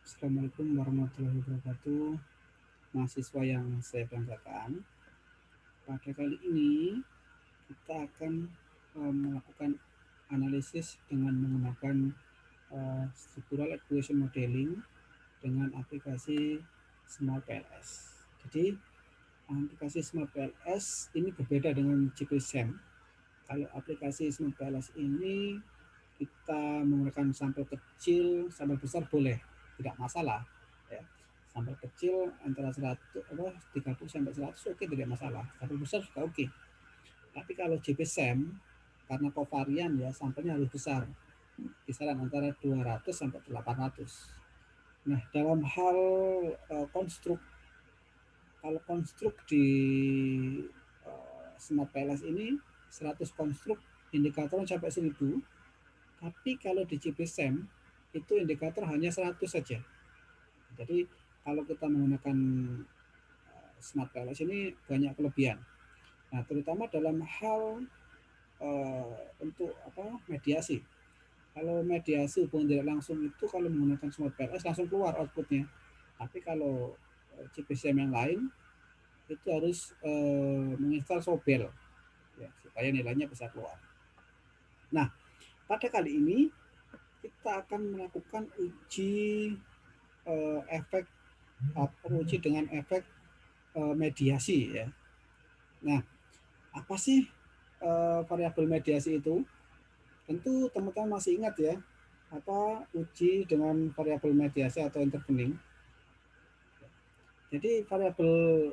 Assalamualaikum warahmatullahi wabarakatuh. Mahasiswa yang saya banggakan, pada kali ini kita akan melakukan analisis dengan menggunakan structural equation modeling dengan aplikasi Smart PLS. Jadi aplikasi Smart PLS ini berbeda dengan GPSM. Kalau aplikasi Smart PLS ini kita menggunakan sampel kecil, sampel besar boleh, tidak masalah. Ya. Sampel kecil antara 30 sampai 100 oke, tidak masalah. Sampel besar juga oke. Tapi kalau JPSM karena kovarian ya sampelnya harus besar, kisaran antara 200 sampai 800. Nah, dalam hal konstruk, kalau konstruk di Smart PLS ini 100 konstruk indikatornya sampai 1000. Tapi kalau di GPSM itu indikator hanya 100 saja. Jadi kalau kita menggunakan Smart PLS ini banyak kelebihan. Nah, terutama dalam hal untuk mediasi. Kalau mediasi hubungan tidak langsung itu kalau menggunakan Smart PLS langsung keluar outputnya. Tapi kalau GPSM yang lain itu harus menginstal Sobel ya, supaya nilainya bisa keluar. Nah, pada kali ini kita akan melakukan uji efek uji dengan efek mediasi ya. Nah, apa sih variabel mediasi itu? Tentu teman-teman masih ingat ya, apa uji dengan variabel mediasi atau intervening. Jadi variabel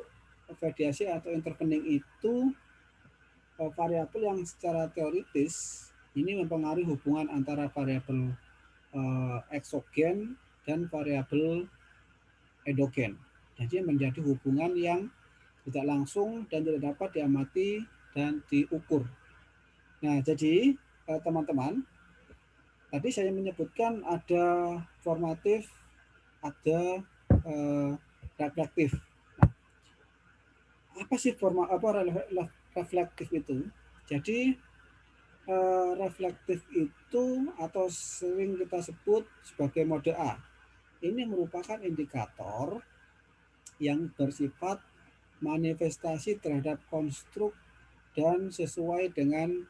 mediasi atau intervening itu variabel yang secara teoritis ini mempengaruhi hubungan antara variabel eksogen dan variabel endogen. Jadi menjadi hubungan yang tidak langsung dan tidak dapat diamati dan diukur. Nah, jadi teman-teman, tadi saya menyebutkan ada formatif, ada reflektif. Nah, apa sih reflektif itu? Jadi reflektif itu atau sering kita sebut sebagai mode A. Ini merupakan indikator yang bersifat manifestasi terhadap konstruk dan sesuai dengan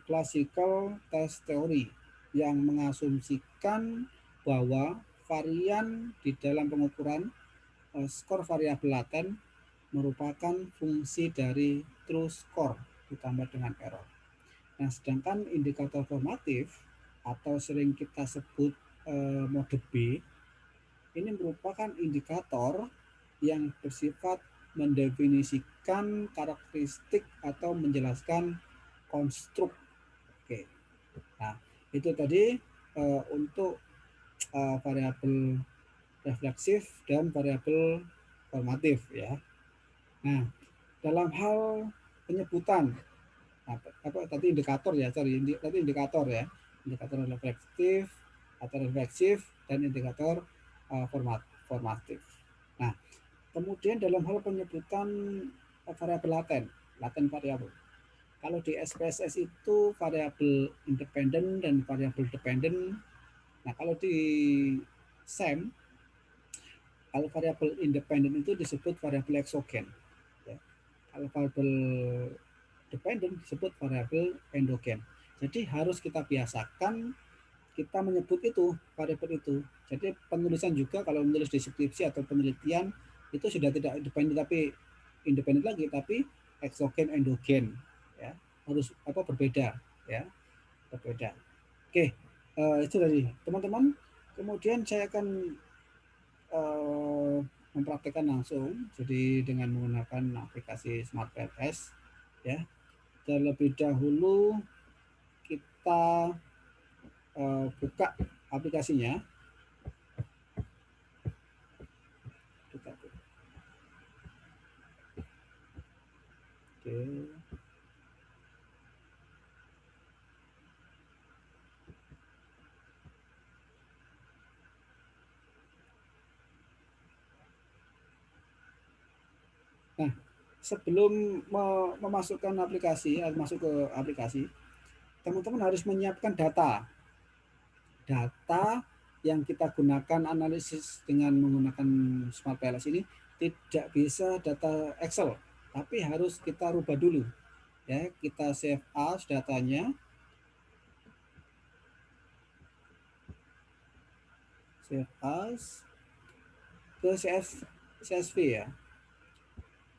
classical test theory yang mengasumsikan bahwa varian di dalam pengukuran skor variabel laten merupakan fungsi dari true score ditambah dengan error. Nah, sedangkan indikator formatif atau sering kita sebut mode B ini merupakan indikator yang bersifat mendefinisikan karakteristik atau menjelaskan konstruk. Oke. Nah, itu tadi untuk variabel refleksif dan variabel formatif ya. Nah, dalam hal penyebutan apa tadi indikator ya, tadi indikator ya, indikator reflektif atau refleksif dan indikator formatif. Nah, kemudian dalam hal penyebutan variabel laten variabel. Kalau di SPSS itu variabel independen dan variabel dependen. Nah, kalau di SEM, kalau variabel independen itu disebut variabel eksogen. Ya. Kalau variabel dependen disebut variabel endogen. Jadi harus kita biasakan kita menyebut itu variabel itu. Jadi penulisan juga kalau menulis deskripsi atau penelitian itu sudah tidak independen tapi independen lagi tapi eksogen endogen ya, harus berbeda ya, berbeda. Oke, itu tadi teman-teman. Kemudian saya akan mempraktekkan langsung jadi dengan menggunakan aplikasi Smart PLS ya. Terlebih dahulu kita buka aplikasinya. Buka. Oke. Nah, sebelum memasukkan aplikasi, masuk ke aplikasi, teman-teman harus menyiapkan data yang kita gunakan analisis dengan menggunakan Smart PLS ini tidak bisa data Excel, tapi harus kita rubah dulu. Ya, kita save as datanya, save as ke CSV ya.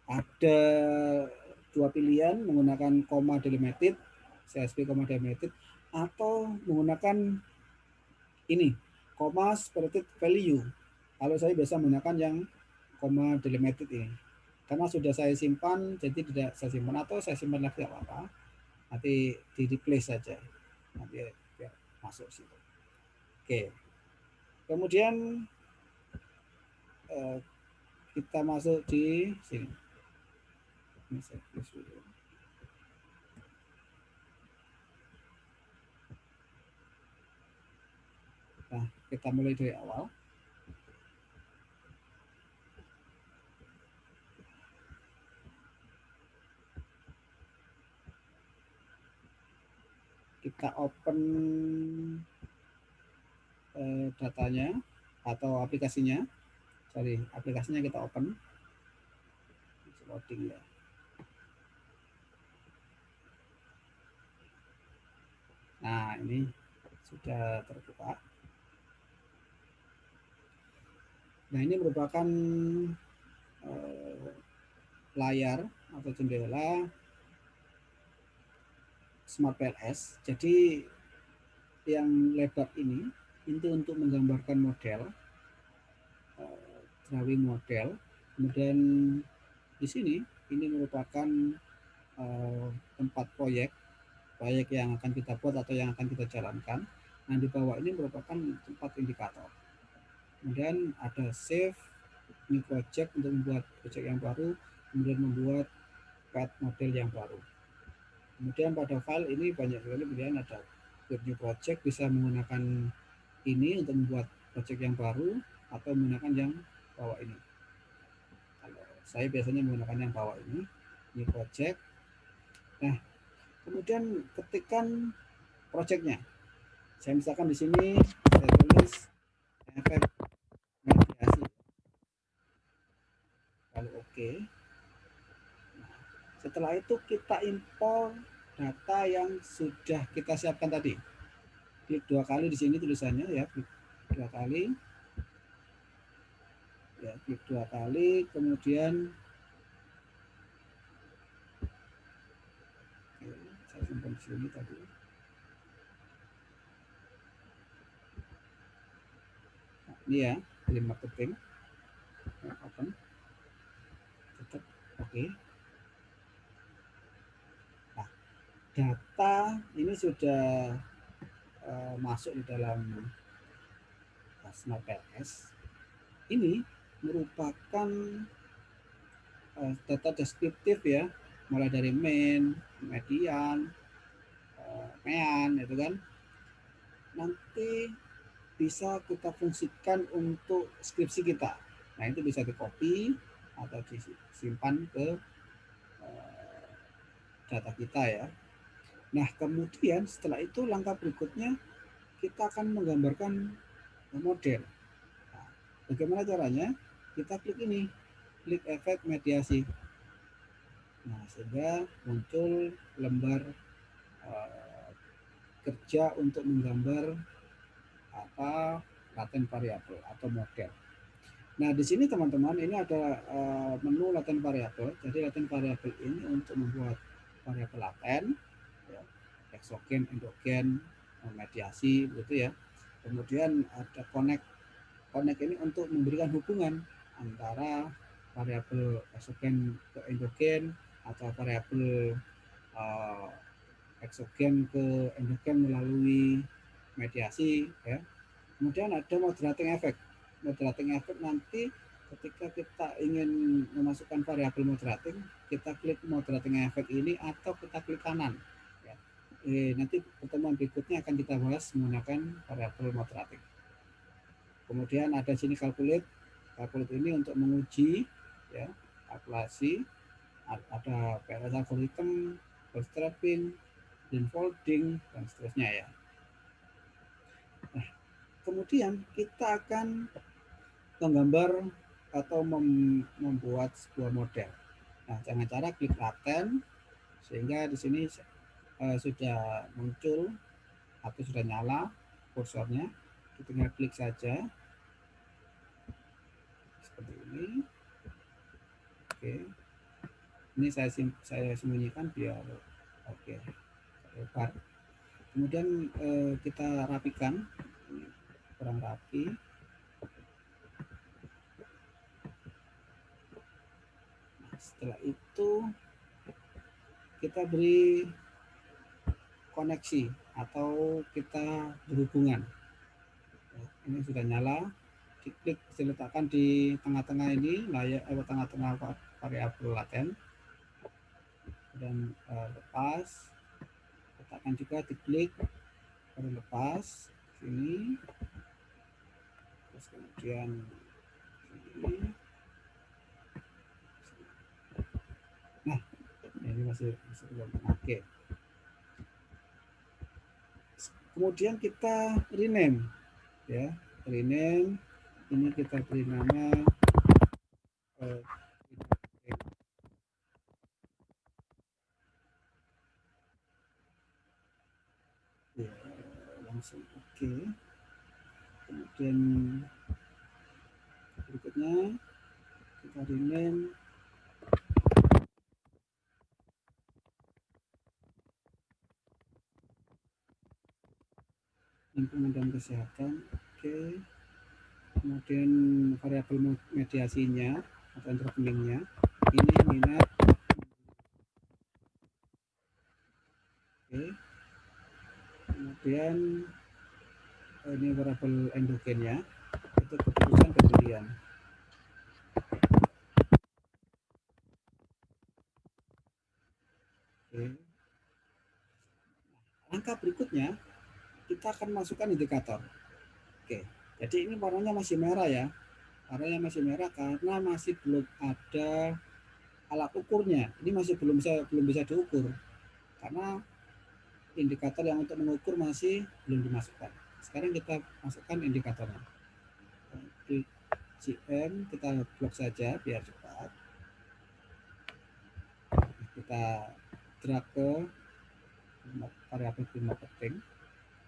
Ada dua pilihan, menggunakan koma delimited, CSV koma delimited, atau menggunakan ini, koma separated value. Kalau saya biasa menggunakan yang koma delimited ini. Karena sudah saya simpan, jadi tidak saya simpan, atau saya simpan lagi apa-apa. Nanti di replace saja. Nanti biar masuk situ. Oke. Kemudian kita masuk di sini. Ini saya tulis dulu. Nah, kita mulai dari awal. Kita open datanya atau aplikasinya. Sorry, aplikasinya kita open. Loading ya. Nah, ini sudah terbuka. Nah, ini merupakan layar atau jendela Smart PLS. Jadi yang lebar ini itu untuk menggambarkan model, drawing model. Kemudian di sini ini merupakan tempat proyek yang akan kita buat atau yang akan kita jalankan. Nah, di bawah ini merupakan tempat indikator. Kemudian ada save new project untuk membuat project yang baru, kemudian membuat pad model yang baru. Kemudian pada file ini banyak sekali pilihan, ada create new project, bisa menggunakan ini untuk membuat project yang baru atau menggunakan yang bawah ini. Kalau saya biasanya menggunakan yang bawah ini, new project. Nah, kemudian ketikkan projectnya. Saya misalkan di sini saya tulis efek mediasi. Lalu oke. Nah, setelah itu kita impor data yang sudah kita siapkan tadi. Klik 2 kali di sini tulisannya ya, klik 2 kali. Ya, klik 2 kali, kemudian oke, saya simpan di sini tadi. Nah, ini ya, di marketing. Nah, open. Tetap oke. Nah, data ini sudah masuk di dalam Smart PLS. Ini merupakan data deskriptif ya, mulai dari main, median, mean, itu kan. Nanti bisa kita fungsikan untuk skripsi kita. Nah, itu bisa di copy atau disimpan ke data kita ya. Nah, kemudian setelah itu langkah berikutnya kita akan menggambarkan model. Nah, bagaimana caranya? Kita klik ini, klik efek mediasi. Nah, sehingga muncul lembar kerja untuk menggambar apa laten variabel atau model. Nah, di sini teman-teman ini ada menu laten variabel. Jadi laten variabel ini untuk membuat variabel laten, ya, eksogen, endogen, mediasi, begitu ya. Kemudian ada connect. Connect ini untuk memberikan hubungan antara variabel eksogen ke endogen atau variabel uh, eksogen ke endogen melalui mediasi ya. Kemudian ada moderating effect. Moderating effect nanti ketika kita ingin memasukkan variabel moderating, kita klik moderating effect ini atau kita klik kanan. Ya. Nanti pertemuan berikutnya akan kita bahas menggunakan variabel moderating. Kemudian ada sini calculate. Calculate ini untuk menguji ya, kalkulasi. Ada PLS algorithm, bootstrapping, dan folding dan seterusnya ya. Nah, kemudian kita akan menggambar atau membuat sebuah model. Nah, dengan cara klik laten sehingga di sini sudah muncul atau sudah nyala kursornya. Kita tinggal klik saja seperti ini. Oke, ini saya sembunyikan biar oke lebar. Kemudian kita rapikan, kurang rapi. Nah, setelah itu kita beri koneksi atau kita berhubungan. Ini sudah nyala, diklik, diletakkan di tengah-tengah ini, layar tengah-tengah variabel laten, dan lepas, letakkan juga, diklik, baru lepas, sini, terus kemudian sini. Nah, ini masih belum. Oke. Kemudian kita rename, ya, rename. Ini kita beri nama ya, langsung oke. Kemudian berikutnya kita rename lingkungan dan kesehatan. Oke. Kemudian variabel mediasinya atau interveningnya ini minat. Oke. Kemudian ini variabel endogennya itu keputusan pembelian. Oke. Langkah berikutnya kita akan masukkan indikator. Oke. Jadi ini warnanya masih merah ya. Warnanya masih merah karena masih belum ada alat ukurnya. Ini masih belum bisa diukur karena indikator yang untuk mengukur masih belum dimasukkan. Sekarang kita masukkan indikatornya. Di GM kita blok saja biar cepat. Kita drag ke variabel marketing.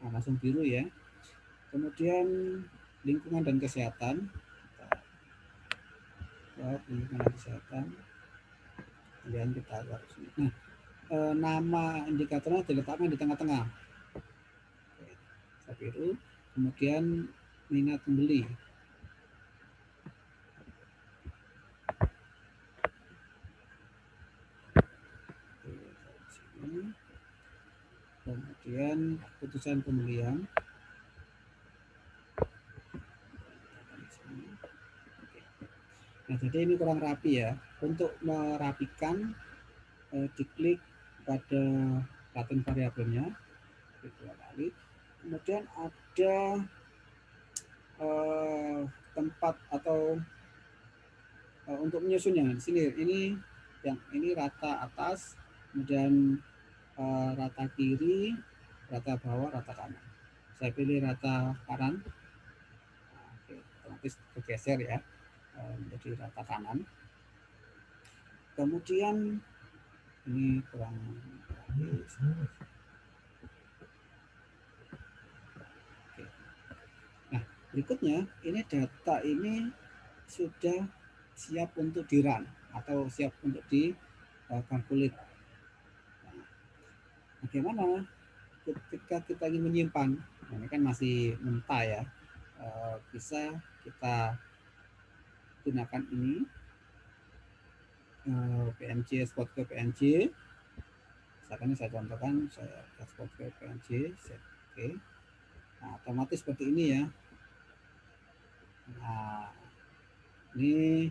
Nah, langsung biru ya. Kemudian lingkungan dan kesehatan. Lingkungan dan kesehatan. Kemudian kita taruh sini. Nah, nama indikatornya diletakkan di tengah-tengah. Saya biru. Kemudian minat pembeli. Kemudian putusan pembelian. Nah, jadi ini kurang rapi ya. Untuk merapikan, diklik pada laten variabelnya, klik 2 kali. Kemudian ada tempat atau untuk menyusunnya. Di sini ini yang ini rata atas, kemudian rata kiri, rata bawah, rata kanan. Saya pilih rata kanan. Oke, otomatis bergeser ya menjadi rata kanan. Kemudian ini kurang bagus. Oke. Nah, berikutnya ini data ini sudah siap untuk di-run atau siap untuk dikalkulit. Nah, bagaimana ketika kita ingin menyimpan? Nah, ini kan masih mentah ya. Bisa kita gunakan ini PNG, export ke PNG. Misalkan saya contohkan, saya ekspor ke PNG, oke. Nah, otomatis seperti ini ya. Nah, ini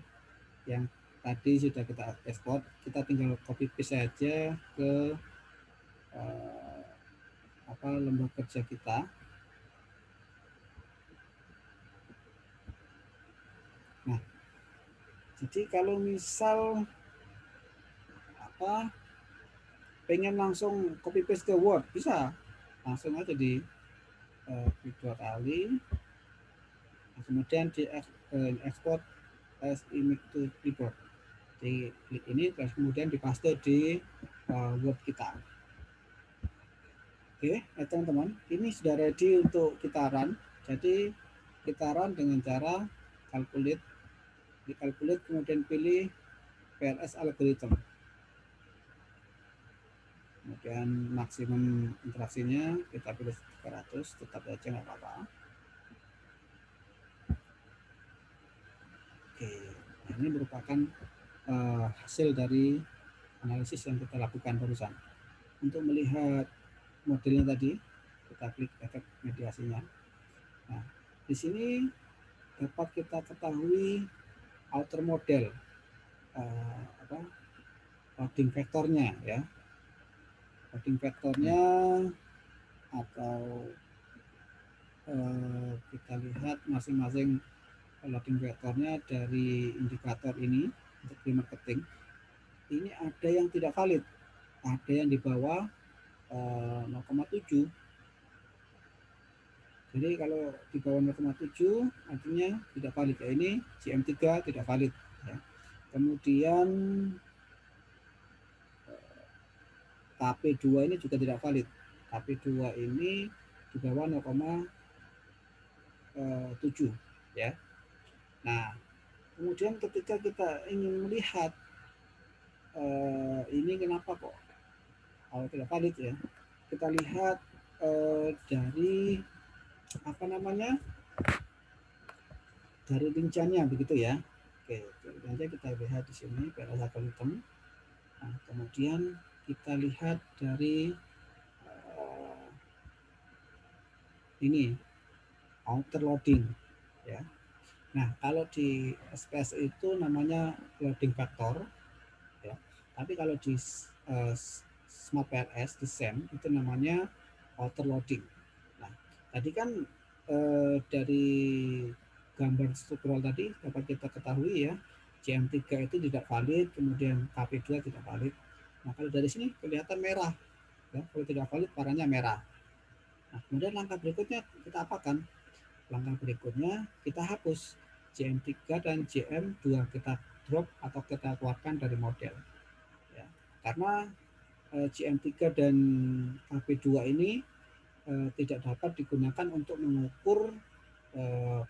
yang tadi sudah kita ekspor, kita tinggal copy paste saja ke lembah kerja kita. Nah, jadi kalau misal pengen langsung copy paste ke Word, bisa langsung aja di klik 2 kali, Kemudian di export as image to clipboard. Di klik ini terus kemudian dipaste di Word kita. Oke, teman-teman, ini sudah ready untuk kita run. Jadi kita run dengan cara calculate, dikalkulate kemudian pilih PLS algorithm. Kemudian maksimum interaksinya kita pilih 300, tetap aja nggak apa-apa. Oke, nah ini merupakan hasil dari analisis yang kita lakukan barusan. Untuk melihat modelnya tadi, kita klik efek mediasinya. Nah, di sini dapat kita ketahui outer model, loading vektornya ya, loading vektornya atau kita lihat masing-masing loading vektornya dari indikator ini untuk pre-marketing. Ini ada yang tidak valid, ada yang di bawah 0,7. Jadi kalau di bawah 0,7 artinya tidak valid. Ya, ini GM3 tidak valid. Ya. Kemudian KP2 ini juga tidak valid. KP2 ini di bawah 0,7 ya. Nah, kemudian ketika kita ingin melihat ini kenapa kok tidak valid ya, kita lihat dari apa namanya, dari rinciannya begitu ya. Oke, nanti kita lihat di sini PLS algorithm. Nah, kemudian kita lihat dari ini outer loading ya. Nah, kalau di SPS itu namanya loading factor ya. Tapi kalau di Smart PLS di SEM itu namanya outer loading. Nah, tadi kan dari gambar struktural tadi dapat kita ketahui ya, CM3 itu tidak valid, kemudian KP2 tidak valid. Nah, kalau dari sini kelihatan merah ya, kalau tidak valid warnanya merah. Nah, kemudian langkah berikutnya kita apakan? Langkah berikutnya kita hapus CM3 dan CM2, kita drop atau kita keluarkan dari model ya. Karena CM3 dan KP2 ini tidak dapat digunakan untuk mengukur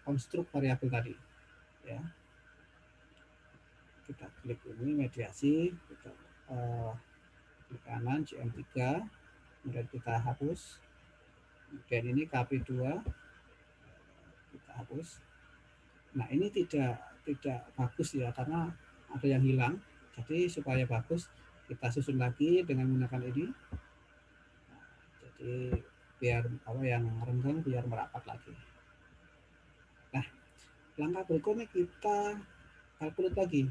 konstruk variabel tadi ya. Kita klik ini mediasi, kita klik kanan CM3, kemudian kita hapus, kemudian ini KP2 kita hapus. Nah, ini tidak bagus ya, karena ada yang hilang. Jadi supaya bagus kita susun lagi dengan menggunakan ini. Nah, jadi biar apa yang renggang biar merapat lagi. Nah, langkah berikutnya kita calculate lagi.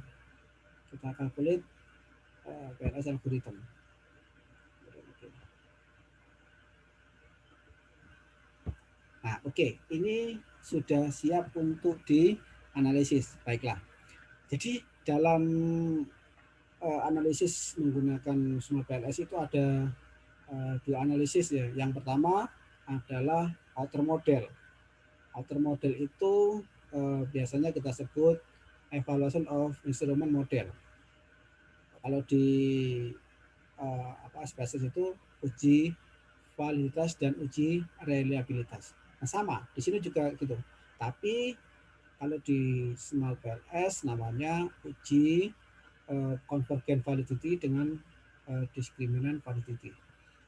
Kita calculate PLS algorithm. Nah, oke, ini sudah siap untuk dianalisis. Baiklah. Jadi dalam analisis menggunakan Smart PLS itu ada dua analisis ya. Yang pertama adalah outer model. Outer model itu biasanya kita sebut evaluation of instrument model. Kalau di spesies itu uji validitas dan uji reliabilitas. Nah, sama di sini juga gitu. Tapi kalau di Smart PLS namanya uji convergent validity dengan discriminant validity.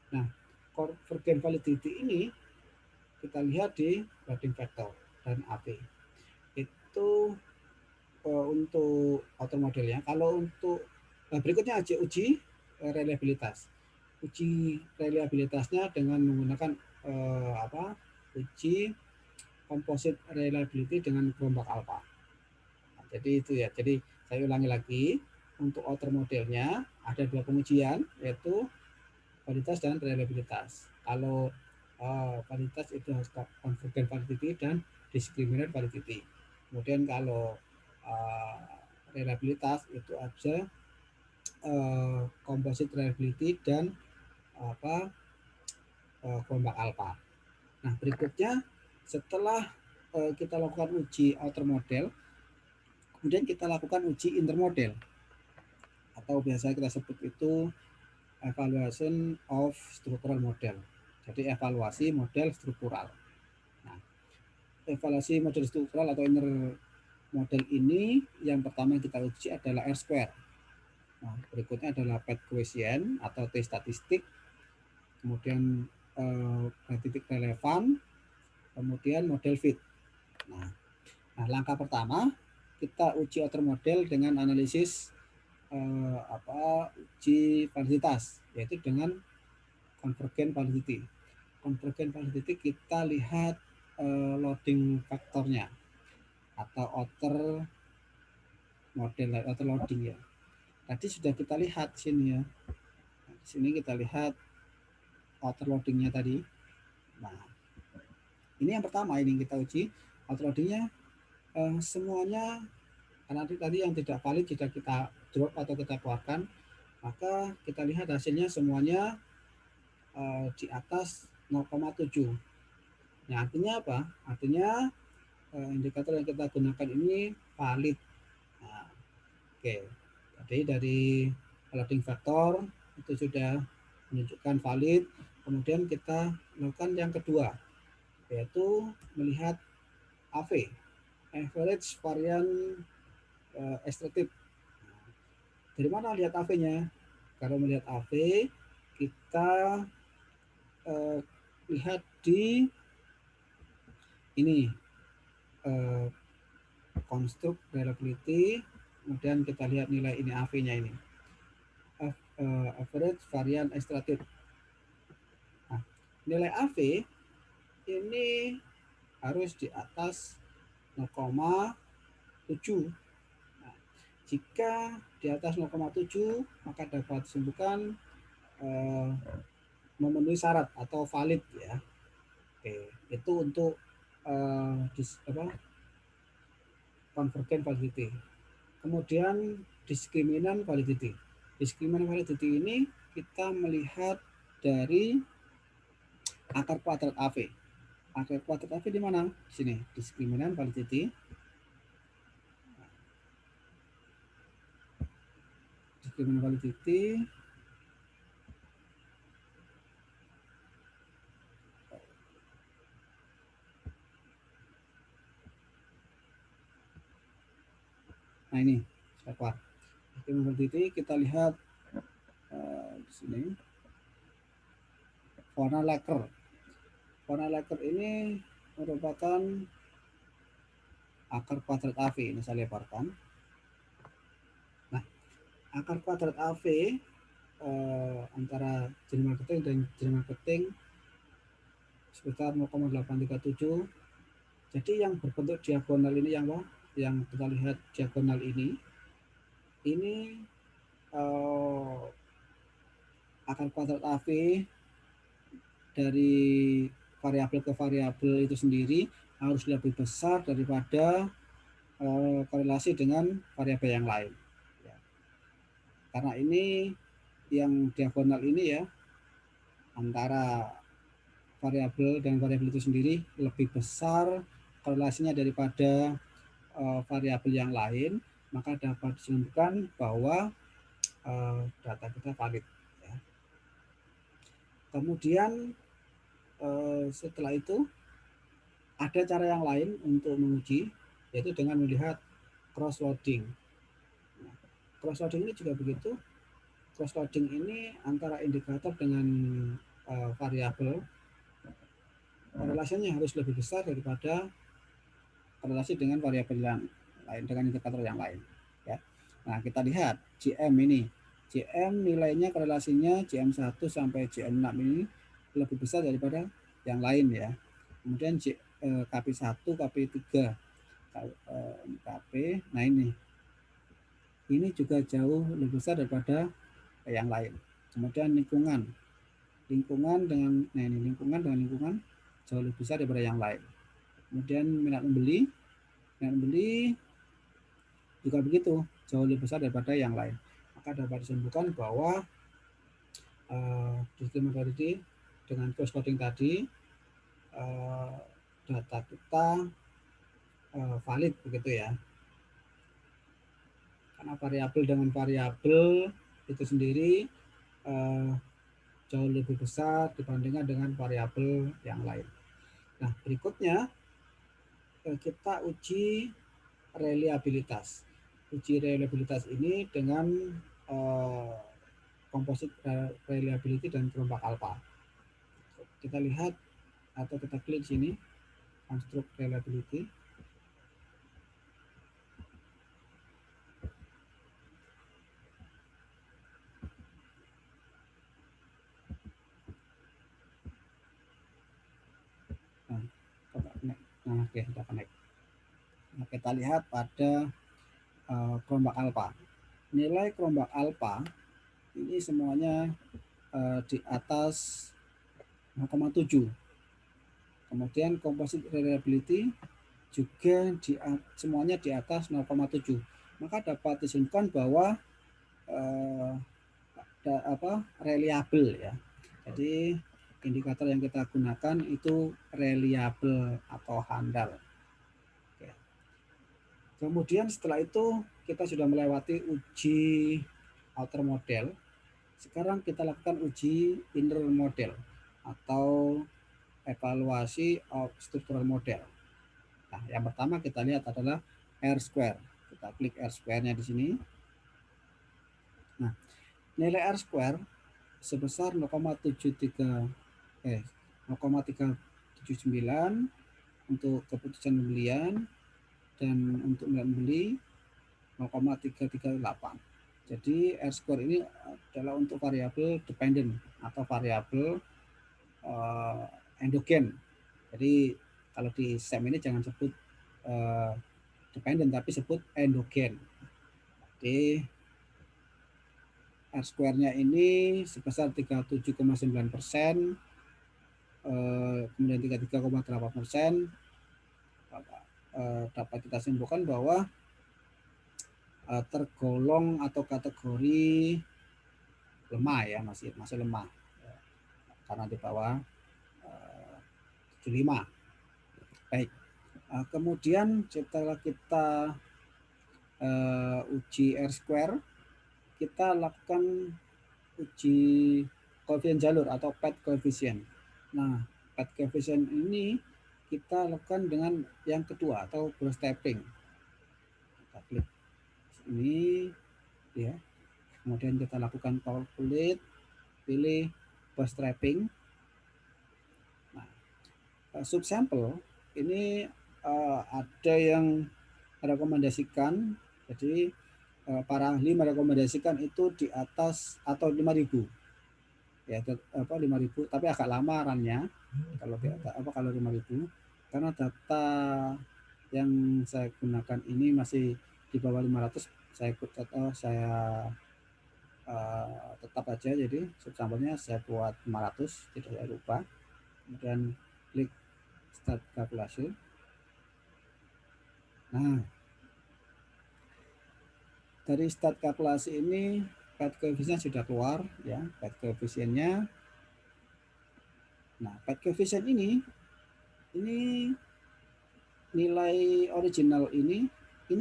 Nah, convergent validity ini kita lihat di loading factor dan AP. Itu untuk outer modelnya. Kalau untuk berikutnya aja uji reliabilitas. Uji reliabilitasnya dengan menggunakan uji composite reliability dengan gelombang alpha. Nah, jadi itu ya. Jadi saya ulangi lagi, untuk outer modelnya ada dua pengujian, yaitu validitas dan reliabilitas. Kalau validitas itu harus convergent validity dan discriminant validity. Kemudian kalau reliabilitas itu aja composite reliability dan gelombang alpha. Nah, berikutnya setelah kita lakukan uji outer model, kemudian kita lakukan uji inter model, atau biasa kita sebut itu evaluation of structural model. Jadi evaluasi model struktural. Nah, evaluasi model struktural atau inner model ini yang pertama kita uji adalah R square. Nah, berikutnya adalah PET coefficient atau T statistik, kemudian titik relevan, kemudian model fit. Nah, langkah pertama kita uji outer model dengan analisis uji validitas, yaitu dengan convergent validity. Convergent validity kita lihat loading faktornya atau outer model outer loading ya. Tadi sudah kita lihat sini ya. Nah, di sini kita lihat outer loadingnya tadi. Nah, ini yang pertama ini kita uji outer loadingnya semuanya, karena tadi yang tidak valid sudah kita drop atau kita keluarkan, maka kita lihat hasilnya semuanya di atas 0,7. Nah, artinya apa? Artinya indikator yang kita gunakan ini valid. Nah, oke. Jadi dari loading factor itu sudah menunjukkan valid. Kemudian kita lakukan yang kedua, yaitu melihat AV, average variance extracted. Dari mana lihat AV-nya? Kalau melihat AV, kita lihat di ini construct reliability, kemudian kita lihat nilai ini AV-nya ini, average variance extracted. Nah, nilai AV ini harus di atas 0,7. Nah, jika di atas 0,7 maka dapat disebutkan memenuhi syarat atau valid ya. Oke, itu untuk convergent validity. Kemudian diskriminan validity. Diskriminan validity ini kita melihat dari akar kuadrat AV. Akar kuadrat AV di mana? Di sini, diskriminan validity. Diskriminan validity. Nah ini, apa? Diskriminan validity kita lihat di sini. Warna lacquer. Warna lacquer ini merupakan akar kuadrat AV. Ini saya lebarkan. Nah, akar kuadrat AV antara jaringan marketing dan jaringan marketing sekitar 0,837. Jadi yang berbentuk diagonal ini yang kita lihat diagonal ini akar kuadrat AV dari variabel ke variabel itu sendiri harus lebih besar daripada korelasi dengan variabel yang lain. Ya. Karena ini yang diagonal ini ya, antara variabel dan variabel itu sendiri lebih besar korelasinya daripada variabel yang lain, maka dapat disimpulkan bahwa data kita valid. Ya. Kemudian setelah itu ada cara yang lain untuk menguji, yaitu dengan melihat cross loading. Nah, cross loading ini juga begitu. Cross loading ini antara indikator dengan variabel korelasinya harus lebih besar daripada korelasi dengan variabel yang lain, dengan indikator yang lain. Ya. Nah, kita lihat GM ini. GM nilainya korelasinya GM1 sampai GM6 ini lebih besar daripada yang lain ya. Kemudian KP1, KP3, KP, nah ini juga jauh lebih besar daripada yang lain. Kemudian lingkungan dengan lingkungan jauh lebih besar daripada yang lain. Kemudian minat membeli juga begitu, jauh lebih besar daripada yang lain. Maka dapat disimpulkan bahwa discriminatory dengan cross coding tadi, data kita valid begitu ya. Karena variabel dengan variabel itu sendiri jauh lebih besar dibandingkan dengan variabel yang lain. Nah, berikutnya kita uji reliabilitas. Uji reliabilitas ini dengan komposit reliability dan kelompok alpha. Kita lihat atau kita klik sini, construct reliability. Nah, oke, sudah connect. Nah, kita lihat pada kelompok alpha. Nilai kelompok alpha ini semuanya di atas 0,7. Kemudian composite reliability juga semuanya di atas 0,7. Maka dapat disimpulkan bahwa reliable ya. Jadi indikator yang kita gunakan itu reliable atau handal. Oke. Kemudian setelah itu kita sudah melewati uji outer model. Sekarang kita lakukan uji inner model atau evaluasi of structural model. Nah, yang pertama kita lihat adalah R-square. Kita klik R-square-nya di sini. Nah, nilai R-square sebesar 0,379 untuk keputusan pembelian dan untuk beli 0,338. Jadi R-square ini adalah untuk variabel dependent atau variabel endogen. Jadi kalau di SEM ini jangan sebut dependent tapi sebut endogen. Jadi R-square-nya ini sebesar 37,9%, kemudian 33,8%. Dapat kita simpulkan bahwa tergolong atau kategori lemah ya, masih lemah karena di bawah 75. Baik. Kemudian setelah kita uji R-square, kita lakukan uji koefisien jalur atau path coefficient. Nah, path coefficient ini kita lakukan dengan yang kedua atau burst stepping. Kita klik ini ya. Kemudian kita lakukan calculate, pilih bootstrapping. Nah, subsample ini ada yang merekomendasikan, jadi para ahli merekomendasikan itu di atas atau 5.000 ya, 5.000 tapi agak lama runnya kalau kalau 5.000 karena data yang saya gunakan ini masih di bawah 500. Saya tetap aja, jadi subsampelnya saya buat 500, tidak saya lupa. Kemudian klik start kalkulasi. Nah, dari start kalkulasi ini path coefficient sudah keluar ya, path coefficientnya. Nah, path coefficient ini nilai original ini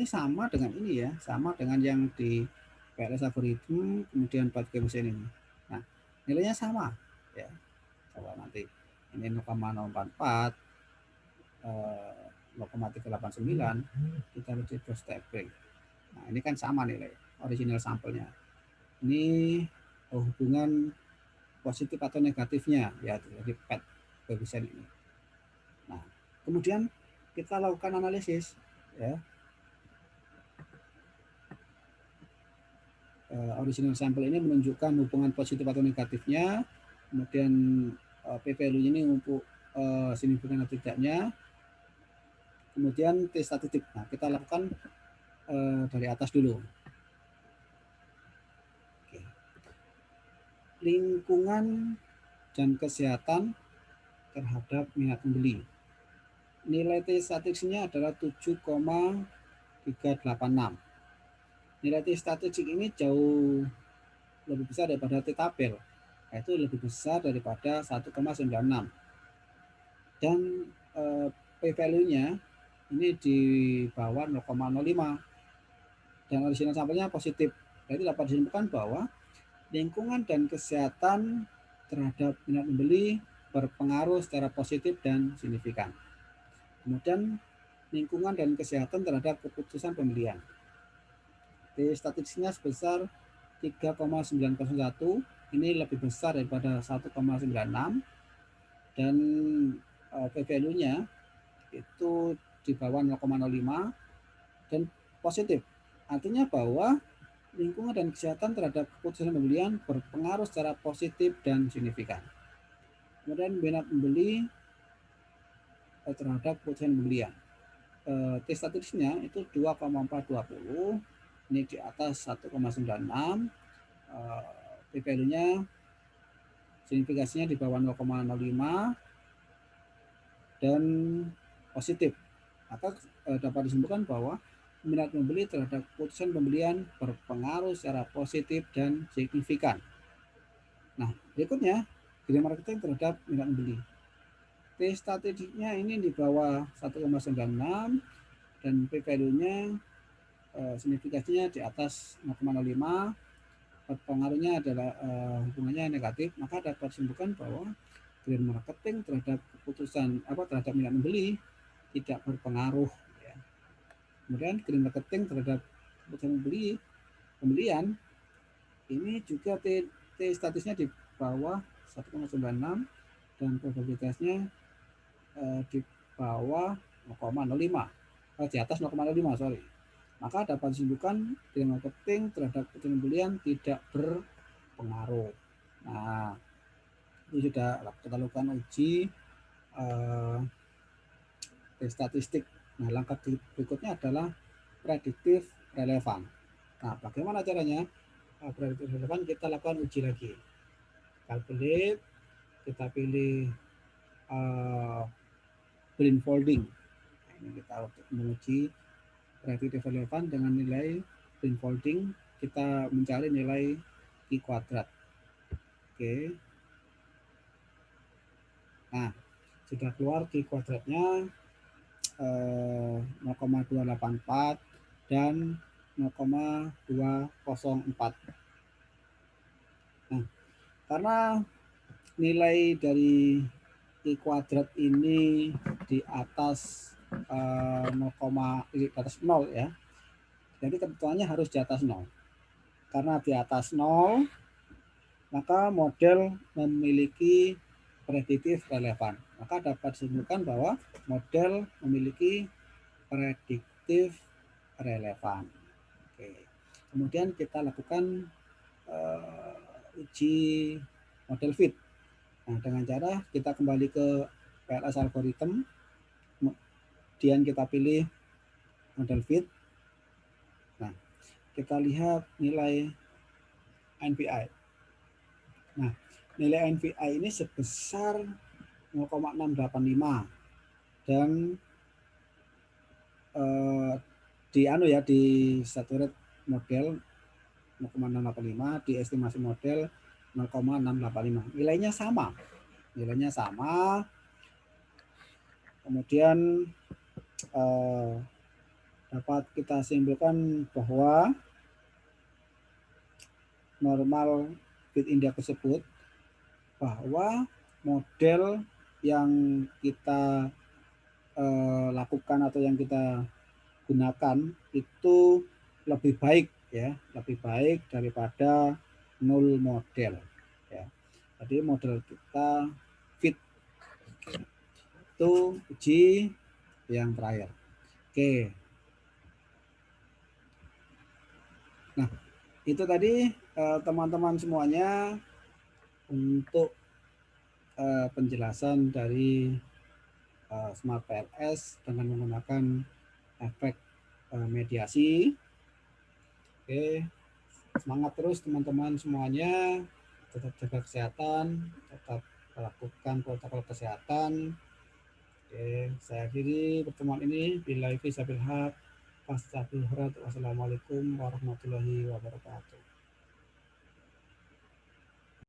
sama dengan ini ya, sama dengan yang di PLS algorithm, kemudian path coefficient ini. Nah, nilainya sama ya. Coba nanti ini 0,044, 0,389, kita uji burst stepping. Nah, ini kan sama nilai original sampelnya. Ini hubungan positif atau negatifnya ya, jadi path coefficient ini. Nah, kemudian kita lakukan analisis ya. Original sampel ini menunjukkan hubungan positif atau negatifnya, kemudian p-value ini untuk signifikan atau tidaknya, kemudian T statistik. Nah, kita lakukan dari atas dulu. Oke. Lingkungan dan kesehatan terhadap minat pembeli. Nilai T statistiknya adalah 7,386. Nilai T statistik ini jauh lebih besar daripada T tabel, yaitu lebih besar daripada 1,96. Dan p-value-nya ini di bawah 0,05 dan original sampelnya positif. Jadi dapat disimpulkan bahwa lingkungan dan kesehatan terhadap minat membeli berpengaruh secara positif dan signifikan. Kemudian lingkungan dan kesehatan terhadap keputusan pembelian. Statistiknya sebesar 3,901, ini lebih besar daripada 1,96 dan p-value-nya itu di bawah 0,05 dan positif. Artinya bahwa lingkungan dan kesehatan terhadap keputusan pembelian berpengaruh secara positif dan signifikan. Kemudian minat membeli terhadap keputusan pembelian. Tes statistiknya itu 2,420, ini di atas 1,96, p-value-nya signifikasinya di bawah 0,05 dan positif. Maka dapat disimpulkan bahwa minat membeli terhadap keputusan pembelian berpengaruh secara positif dan signifikan. Nah, berikutnya grid marketing terhadap minat membeli. Statistiknya ini di bawah 1,96 dan p-value-nya signifikasinya di atas 0,05, pengaruhnya adalah hubungannya negatif, maka dapat disimpulkan bahwa grid marketing terhadap keputusan terhadap minat membeli tidak berpengaruh. Ya. Kemudian grid marketing terhadap keputusan pembelian ini juga T statusnya di bawah 1,96 dan probabilitasnya di bawah 0,05, di atas 0,05 sorry. Maka dapat disimpulkan grid marketing terhadap keputusan pembelian tidak berpengaruh. Nah, ini sudah kita lakukan uji statistik. Nah, langkah berikutnya adalah prediktif relevan. Nah, bagaimana caranya? Prediktif relevan kita lakukan uji lagi. Calculate, kita pilih blindfolding. Nah, ini kita untuk menguji prediktif relevan dengan nilai blindfolding, kita mencari nilai Q kuadrat. Oke. Nah, sudah keluar Q kuadratnya 0,284 dan 0,204. Nah, karena nilai dari Q kuadrat ini di atas 0, ya. Jadi ketentuannya harus di atas 0. Karena di atas 0, maka model memiliki prediktif relevan. Maka dapat disimpulkan bahwa model memiliki prediktif relevan. Oke. Kemudian kita lakukan uji model fit. Nah, dengan cara kita kembali ke PLS algorithm, kemudian kita pilih model fit. Nah, kita lihat nilai NPI. Nah, nilai NPI ini sebesar 0,685 dan di saturate model 0,685, di estimasi model 0,685. Nilainya sama. Kemudian dapat kita simpulkan bahwa normal fit index tersebut, bahwa model yang kita lakukan atau yang kita gunakan itu lebih baik, ya, lebih baik daripada null model, ya. Jadi model kita fit. Itu uji yang terakhir. Oke. Nah, itu tadi teman-teman semuanya untuk penjelasan dari Smart PLS dengan menggunakan efek mediasi. Oke, semangat terus teman-teman semuanya, tetap jaga kesehatan, tetap lakukan protokol kesehatan. Oke, saya akhiri pertemuan ini. Billahi fi sabilillah. Wassalamualaikum warahmatullahi wabarakatuh.